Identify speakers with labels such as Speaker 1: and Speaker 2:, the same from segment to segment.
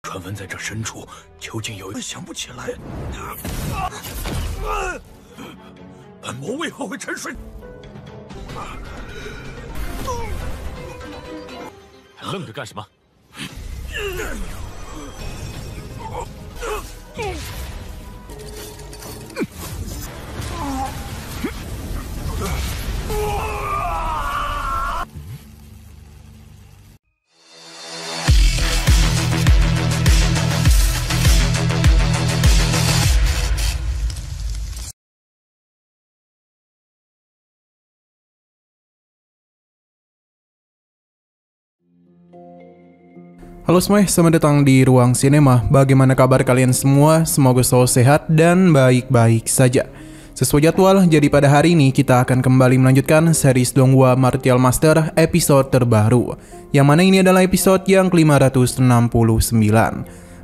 Speaker 1: 传闻在这深处究竟有想不起来。本魔为何会沉睡？
Speaker 2: 还愣着干什么？Halo
Speaker 3: semuanya, selamat datang di Ruang Sinema. Bagaimana kabar kalian semua? Semoga selalu sehat dan baik-baik saja. Sesuai jadwal, jadi pada hari ini kita akan kembali melanjutkan series Donghua Martial Master episode terbaru, yang mana ini adalah episode yang ke-569.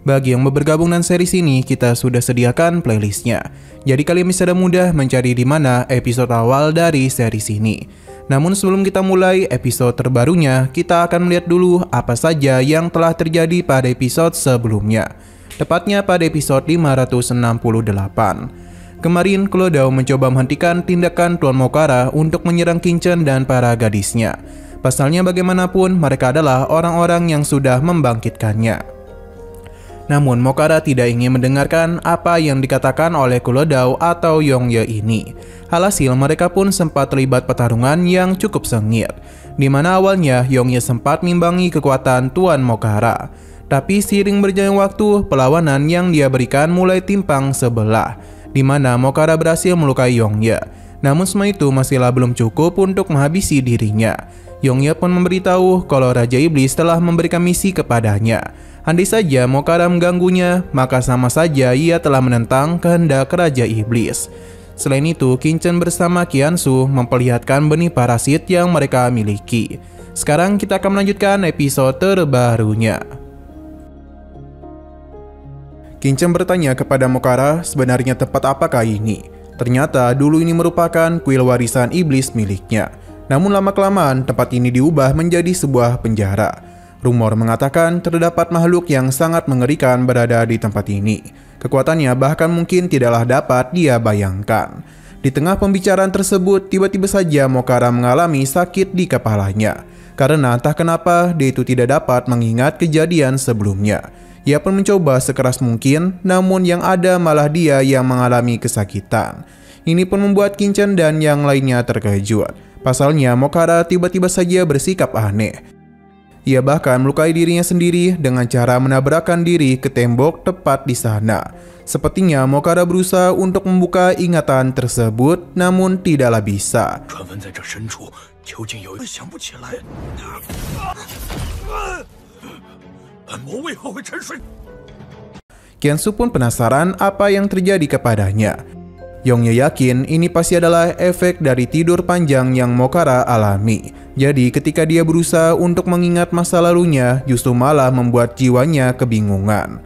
Speaker 3: Bagi yang bergabung dengan series ini, kita sudah sediakan playlistnya. Jadi kalian bisa mudah mencari di mana episode awal dari series ini. Namun sebelum kita mulai episode terbarunya, kita akan melihat dulu apa saja yang telah terjadi pada episode sebelumnya. Tepatnya pada episode 568. Kemarin Claude Dao mencoba menghentikan tindakan Tuan Mokara untuk menyerang Qingchen dan para gadisnya. Pasalnya bagaimanapun mereka adalah orang-orang yang sudah membangkitkannya. Namun Mokara tidak ingin mendengarkan apa yang dikatakan oleh Claude Dao atau Yongye ini. Alhasil mereka pun sempat terlibat pertarungan yang cukup sengit, di mana awalnya Yongye sempat mengimbangi kekuatan Tuan Mokara. Tapi seiring berjalannya waktu, perlawanan yang dia berikan mulai timpang sebelah, di mana Mokara berhasil melukai Yongye. Namun semua itu masihlah belum cukup untuk menghabisi dirinya. Yongye pun memberitahu kalau Raja Iblis telah memberikan misi kepadanya. Andai saja Mokara mengganggunya, maka sama saja ia telah menentang kehendak Raja Iblis. Selain itu, Qingchen bersama Qiansu memperlihatkan benih parasit yang mereka miliki. Sekarang kita akan melanjutkan episode terbarunya. Qingchen bertanya kepada Mokara sebenarnya tempat apakah ini. Ternyata dulu ini merupakan kuil warisan iblis miliknya. Namun lama-kelamaan tempat ini diubah menjadi sebuah penjara. Rumor mengatakan terdapat makhluk yang sangat mengerikan berada di tempat ini. Kekuatannya bahkan mungkin tidaklah dapat dia bayangkan. Di tengah pembicaraan tersebut, tiba-tiba saja Mokara mengalami sakit di kepalanya. Karena entah kenapa dia itu tidak dapat mengingat kejadian sebelumnya. Ia pun mencoba sekeras mungkin, namun yang ada malah dia yang mengalami kesakitan. Ini pun membuat Qingchen dan yang lainnya terkejut. Pasalnya Mokara tiba-tiba saja bersikap aneh. Ia bahkan melukai dirinya sendiri dengan cara menabrakkan diri ke tembok tepat di sana. Sepertinya Mokara berusaha untuk membuka ingatan tersebut, namun tidaklah bisa. Qiansu pun penasaran apa yang terjadi kepadanya. Yongye yakin ini pasti adalah efek dari tidur panjang yang Mokara alami. Jadi ketika dia berusaha untuk mengingat masa lalunya, justru malah membuat jiwanya kebingungan.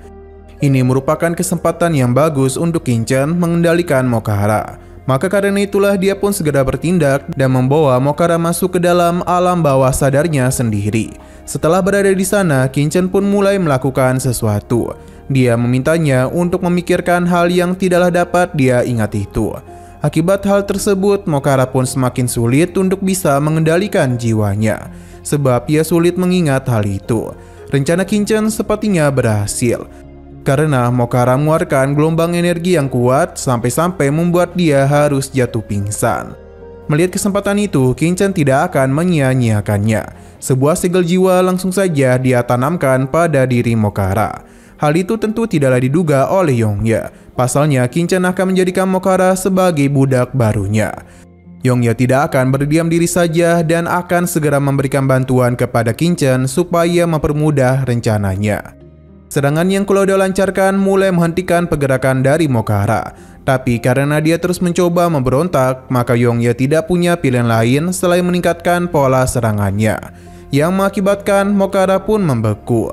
Speaker 3: Ini merupakan kesempatan yang bagus untuk Qingchen mengendalikan Mokara. Maka karena itulah dia pun segera bertindak dan membawa Mokara masuk ke dalam alam bawah sadarnya sendiri. Setelah berada di sana, Qingchen pun mulai melakukan sesuatu. Dia memintanya untuk memikirkan hal yang tidaklah dapat dia ingat itu. Akibat hal tersebut, Mokara pun semakin sulit untuk bisa mengendalikan jiwanya, sebab ia sulit mengingat hal itu. Rencana Qingchen sepertinya berhasil, karena Mokara mengeluarkan gelombang energi yang kuat sampai-sampai membuat dia harus jatuh pingsan. Melihat kesempatan itu, Qingchen tidak akan menyia-nyiakannya. Sebuah segel jiwa langsung saja dia tanamkan pada diri Mokara. Hal itu tentu tidaklah diduga oleh Yongye. Pasalnya Qingchen akan menjadikan Mokara sebagai budak barunya. Yongye tidak akan berdiam diri saja dan akan segera memberikan bantuan kepada Qingchen supaya mempermudah rencananya. Serangan yang Claude Dao lancarkan mulai menghentikan pergerakan dari Mokara. Tapi karena dia terus mencoba memberontak, maka Yongye tidak punya pilihan lain selain meningkatkan pola serangannya, yang mengakibatkan Mokara pun membeku.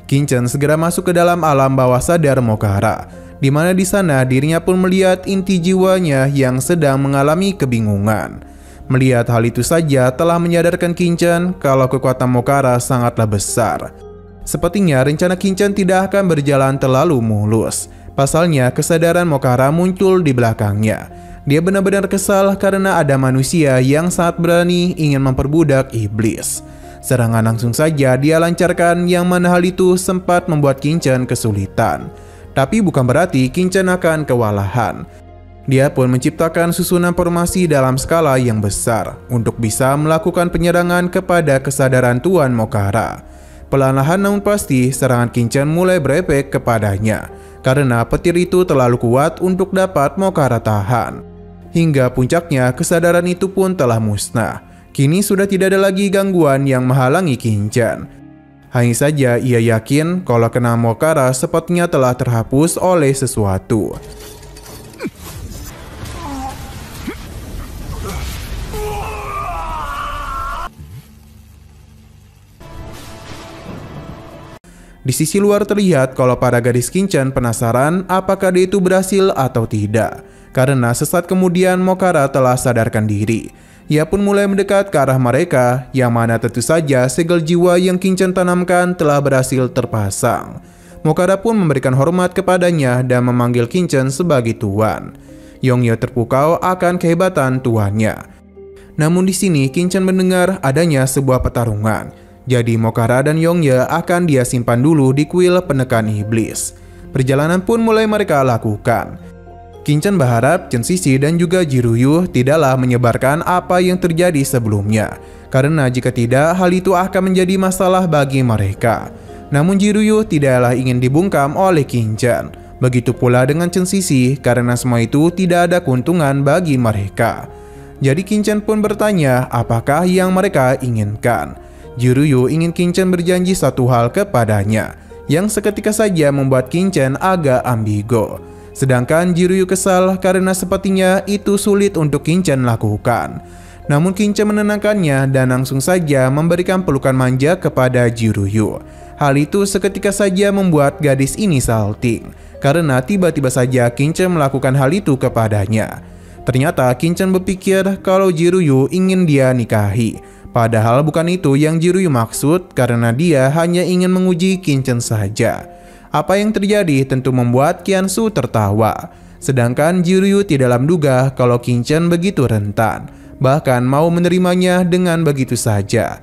Speaker 3: Qingchen segera masuk ke dalam alam bawah sadar Mokara. di mana di sana dirinya pun melihat inti jiwanya yang sedang mengalami kebingungan. Melihat hal itu saja telah menyadarkan Qingchen kalau kekuatan Mokara sangatlah besar. Sepertinya rencana Qingchen tidak akan berjalan terlalu mulus. Pasalnya kesadaran Mokara muncul di belakangnya. Dia benar-benar kesal karena ada manusia yang sangat berani ingin memperbudak iblis. Serangan langsung saja dia lancarkan yang mana hal itu sempat membuat Qingchen kesulitan. Tapi bukan berarti Qingchen akan kewalahan. Dia pun menciptakan susunan formasi dalam skala yang besar untuk bisa melakukan penyerangan kepada kesadaran Tuan Mokara. Perlahan namun pasti serangan Qingchen mulai berefek kepadanya karena petir itu terlalu kuat untuk dapat Mokara tahan. Hingga puncaknya kesadaran itu pun telah musnah. Kini sudah tidak ada lagi gangguan yang menghalangi Qingchen. Hanya saja ia yakin kalau kenal Mokara sepertinya telah terhapus oleh sesuatu. Di sisi luar terlihat kalau para gadis Qingchen penasaran apakah dia itu berhasil atau tidak. Karena sesaat kemudian Mokara telah sadarkan diri. Ia pun mulai mendekat ke arah mereka, yang mana tentu saja segel jiwa yang Qingchen tanamkan telah berhasil terpasang. Mokara pun memberikan hormat kepadanya dan memanggil Qingchen sebagai tuan. Yongye terpukau akan kehebatan tuannya. Namun di sini Qingchen mendengar adanya sebuah pertarungan. Jadi Mokara dan Yongye akan dia simpan dulu di kuil penekan iblis. Perjalanan pun mulai mereka lakukan. Qingchen berharap Chen Xixi dan juga Jiruyu tidaklah menyebarkan apa yang terjadi sebelumnya, karena jika tidak hal itu akan menjadi masalah bagi mereka. Namun Jiruyu tidaklah ingin dibungkam oleh Qingchen. Begitu pula dengan Chen Xixi karena semua itu tidak ada keuntungan bagi mereka. Jadi Qingchen pun bertanya apakah yang mereka inginkan. Jiruyu ingin Qingchen berjanji satu hal kepadanya, yang seketika saja membuat Qingchen agak ambigu. Sedangkan Jiruyu kesal karena sepertinya itu sulit untuk Qingchen lakukan. Namun Qingchen menenangkannya dan langsung saja memberikan pelukan manja kepada Jiruyu. Hal itu seketika saja membuat gadis ini salting, karena tiba-tiba saja Qingchen melakukan hal itu kepadanya. Ternyata Qingchen berpikir kalau Jiruyu ingin dia nikahi. Padahal bukan itu yang Jiruyu maksud, karena dia hanya ingin menguji Qingchen saja. Apa yang terjadi tentu membuat Qiansu tertawa. Sedangkan Jiruyu tidak dalam duga kalau Qingchen begitu rentan, bahkan mau menerimanya dengan begitu saja.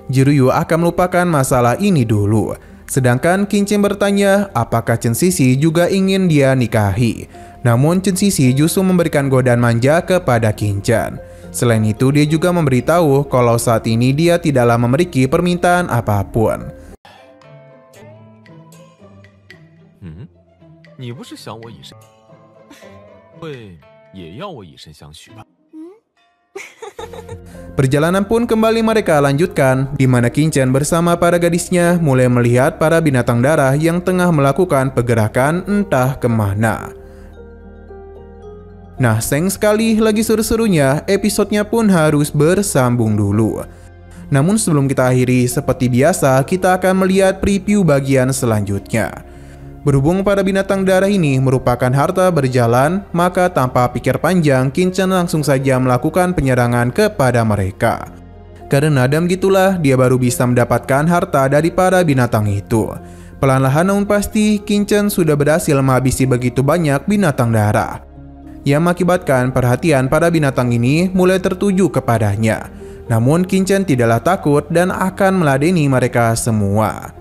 Speaker 3: Jiruyu akan melupakan masalah ini dulu. Sedangkan Qingchen bertanya apakah Chen Xixi juga ingin dia nikahi. Namun Chen Xixi justru memberikan godaan manja kepada Qingchen. Selain itu dia juga memberitahu kalau saat ini dia tidaklah memiliki permintaan apapun.
Speaker 2: 你不是想我以身，会也要我以身相许吧？
Speaker 3: Perjalanan pun kembali mereka lanjutkan, di mana Qingchen bersama para gadisnya mulai melihat para binatang darah yang tengah melakukan pergerakan entah kemana. Nah, sayang sekali lagi seru-serunya, episodenya pun harus bersambung dulu. Namun sebelum kita akhiri, seperti biasa kita akan melihat preview bagian selanjutnya. Berhubung para binatang darah ini merupakan harta berjalan, maka tanpa pikir panjang, Qingchen langsung saja melakukan penyerangan kepada mereka. Karena dan gitulah dia baru bisa mendapatkan harta dari para binatang itu. Perlahan namun pasti, Qingchen sudah berhasil menghabisi begitu banyak binatang darah, yang mengakibatkan perhatian para binatang ini mulai tertuju kepadanya. Namun Qingchen tidaklah takut dan akan meladeni mereka semua.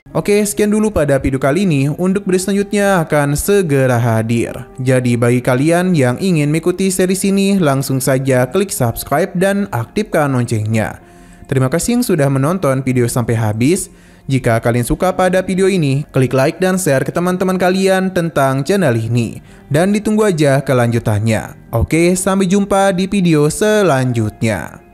Speaker 3: Oke, sekian dulu pada video kali ini. Untuk video selanjutnya akan segera hadir. Jadi bagi kalian yang ingin mengikuti series ini, langsung saja klik subscribe dan aktifkan loncengnya. Terima kasih yang sudah menonton video sampai habis. Jika kalian suka pada video ini, klik like dan share ke teman-teman kalian tentang channel ini. Dan ditunggu aja kelanjutannya. Oke, sampai jumpa di video selanjutnya.